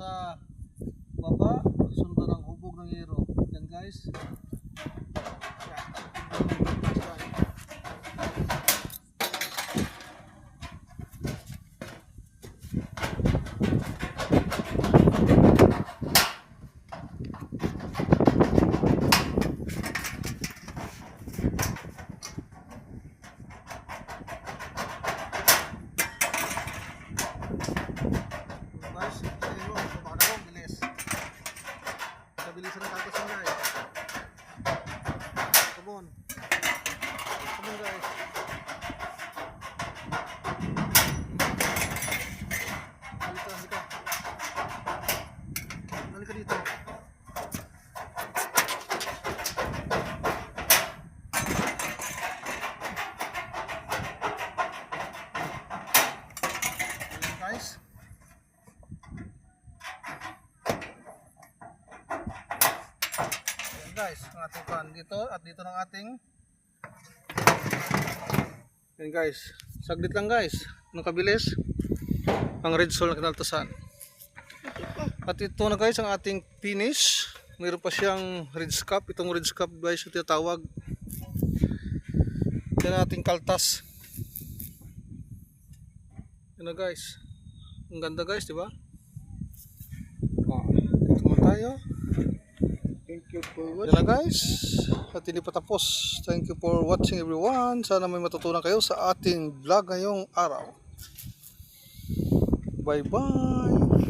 sa baba, sundan ang hubog ng yero. Yan guys. Guys, ayun mo, baka na bilis. Bilisan ng kaltasan guys. Come on. Come on guys. Halika, halika. Halika dito. Ayan guys. Guys, ang ating pan dito at dito ng ating yan guys, saglit lang guys nung kabilis ang red sole na kinaltasan. At ito na guys ang ating finish. Mayroon pa siyang red scap. Itong red scap guys yung tinatawag. Yan ang ating kaltas. Yan na guys, ang ganda guys, diba? Dito naman tayo. Thank you for Yan na guys, at hindi pa tapos. Thank you for watching everyone. Sana may matutunan kayo sa ating vlog ngayong araw. Bye bye.